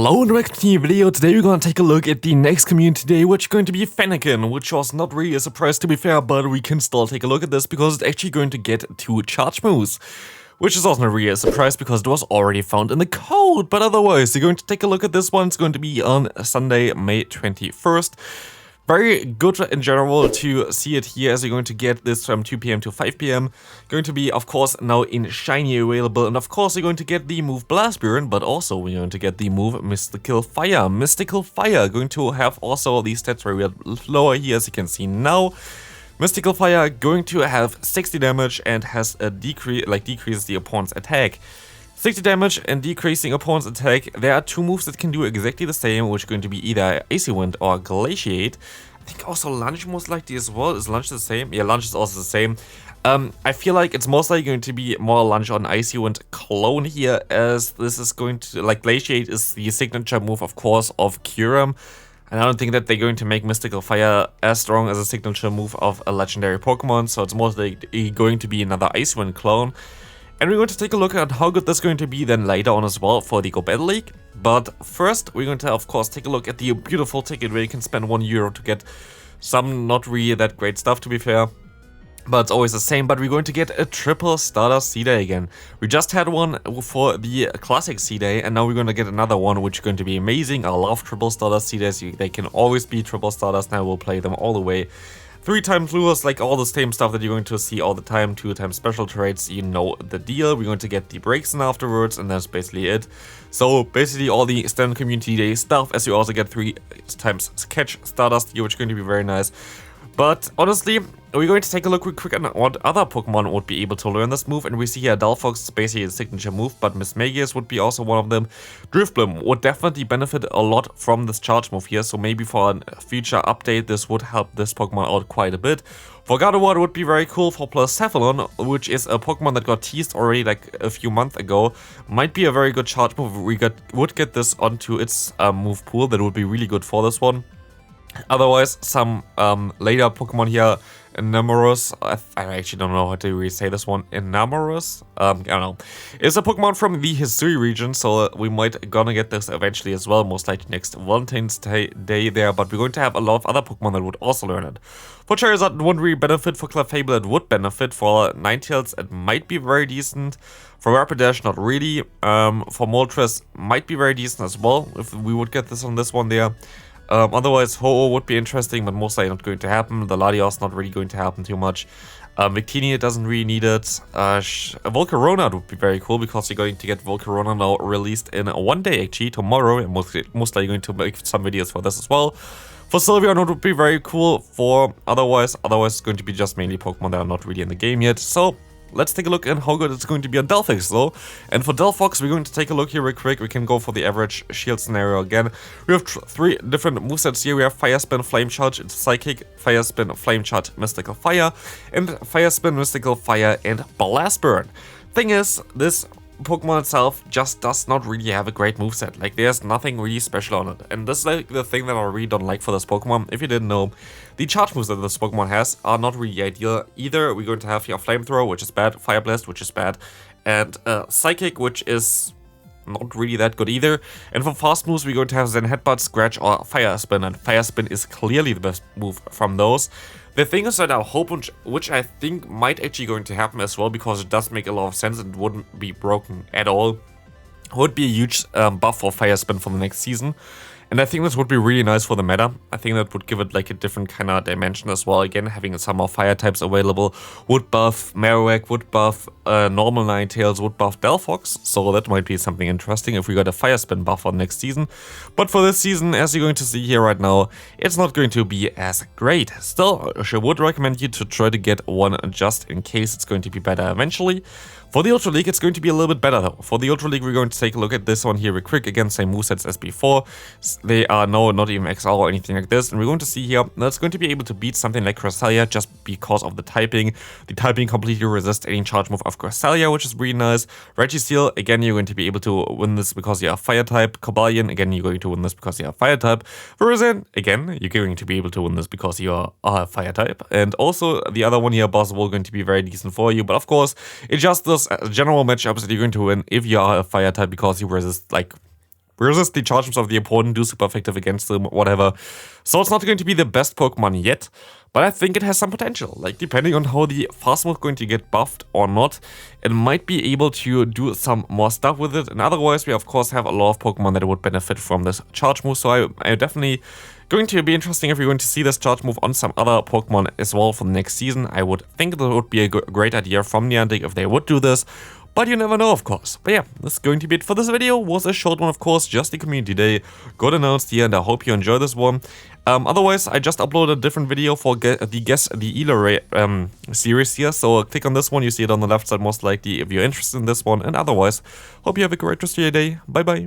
Hello and welcome to the video. Today we're going to take a look at the next community day, which is going to be Fennekin, which was not really a surprise to be fair, but we can still take a look at this because it's actually going to get 2 charge moves. Which is also not really a surprise because it was already found in the code, but otherwise you're going to take a look at this one. It's going to be on Sunday, May 21st. Very good in general to see it here, as you're going to get this from 2 PM to 5 PM. Going to be, of course, now in shiny available, and of course you're going to get the move Blastburn, but also we're going to get the move Mystical Fire. Mystical Fire going to have also these stats very lower here, as you can see now. Mystical Fire going to have 60 damage and has a decreases the opponent's attack. 60 damage and decreasing opponent's attack. There are 2 moves that can do exactly the same, which are going to be either Icy Wind or Glaciate. I think also Lunge most likely as well. Is Lunge the same? Yeah, Lunge is also the same. I feel like it's most likely going to be more Lunge on Icy Wind clone here, as this is going to, like, Glaciate is the signature move, of course, of Kyurem. And I don't think that they're going to make Mystical Fire as strong as a signature move of a legendary Pokemon, so it's most likely going to be another Icy Wind clone. And we're going to take a look at how good that's going to be then later on as well for the Go Battle League. But first, we're going to, of course, take a look at the beautiful ticket where you can spend €1 to get some not really that great stuff, to be fair. But it's always the same, but we're going to get a triple Stardust C-Day again. We just had one for the Classic C-Day, and now we're going to get another one, which is going to be amazing. I love triple Stardust C-Days. They can always be triple Stardust, and I will play them all the way. 3 times lures, like all the same stuff that you're going to see all the time. 2 times special trades, you know the deal. We're going to get the breaks in afterwards, and that's basically it. So basically all the standard community day stuff, as you also get 3 times catch Stardust here, which is going to be very nice. But honestly, we're going to take a look real quick at what other Pokemon would be able to learn this move. And we see here Delphox is basically a signature move, but Miss Magius would be also one of them. Drifblim would definitely benefit a lot from this charge move here, so maybe for a future update this would help this Pokemon out quite a bit. For Gardevoir would be very cool. For Cephalon, which is a Pokemon that got teased already like a few months ago, might be a very good charge move. We would get this onto its move pool. That would be really good for this one. Otherwise, some later Pokemon here, Enamorus, I actually don't know how to really say this one, Enamorus, I don't know, is a Pokemon from the Hisui region, so we might gonna get this eventually as well, most likely next Valentine's Day there, but we're going to have a lot of other Pokemon that would also learn it. For Charizard, it wouldn't really benefit. For Clefable, it would benefit. For Ninetales, it might be very decent. For Rapidash, not really. For Moltres, might be very decent as well, if we would get this on this one there. Otherwise, Ho-Oh would be interesting, but most likely not going to happen. The Latios not really going to happen too much. Victini doesn't really need it. Volcarona would be very cool because you're going to get Volcarona now released in 1 day, actually, tomorrow. And most likely going to make some videos for this as well. For Sylveon, it would be very cool. For otherwise it's going to be just mainly Pokemon that are not really in the game yet. So let's take a look at how good it's going to be on Delphox though. And for Delphox, we're going to take a look here real quick. We can go for the average shield scenario again. We have 3 different movesets here. We have Fire Spin, Flame Charge, it's Psychic, Fire Spin, Flame Charge, Mystical Fire, and Fire Spin, Mystical Fire, and Blast Burn. Thing is, this Pokemon itself just does not really have a great moveset. Like, there's nothing really special on it. And this is like the thing that I really don't like for this Pokemon. If you didn't know, the charge moves that this Pokemon has are not really ideal either. We're going to have here Flamethrower, which is bad, Fire Blast, which is bad, and Psychic, which is not really that good either. And for fast moves, we're going to have Zen Headbutt, Scratch, or Fire Spin, and Fire Spin is clearly the best move from those. The thing is that I hope, which I think might actually going to happen as well, because it does make a lot of sense and wouldn't be broken at all, would be a huge buff for Fire Spin for the next season. And I think this would be really nice for the meta. I think that would give it like a different kind of dimension as well. Again, having some more fire types available would buff Marowak, would buff normal Ninetales, would buff Delphox. So that might be something interesting if we got a Fire Spin buff for next season. But for this season, as you're going to see here right now, it's not going to be as great. Still, I would recommend you to try to get one just in case it's going to be better eventually. For the Ultra League, it's going to be a little bit better though. For the Ultra League, we're going to take a look at this one here real quick. Again, same movesets as before. They are not even XL or anything like this. And we're going to see here that's going to be able to beat something like Cresselia just because of the typing. The typing completely resists any charge move of Cresselia, which is really nice. Registeel, again, you're going to be able to win this because you are Fire type. Cobalion, again, you're going to win this because you are Fire type. Verizon, again, you're going to be able to win this because you are Fire type. And also the other one here, Boswell, going to be very decent for you. But of course, it just does general matchups that you're going to win if you are a Fire type because you resist like resist the charge moves of the opponent, do super effective against them, whatever. So it's not going to be the best Pokemon yet, but I think it has some potential. Like, depending on how the fast move is going to get buffed or not, it might be able to do some more stuff with it. And otherwise, we of course have a lot of Pokemon that would benefit from this charge move. So I definitely going to be interesting if we're going to see this charge move on some other Pokemon as well for the next season. I would think that would be a great idea from Niantic if they would do this. But you never know, of course. But yeah, this is going to be it for this video. Was a short one, of course, just the community day got announced here, and I hope you enjoy this one. Otherwise, I just uploaded a different video for the Guess the Ealer series here, so click on this one, you see it on the left side most likely if you're interested in this one, and otherwise, hope you have a great rest of your day. Bye bye.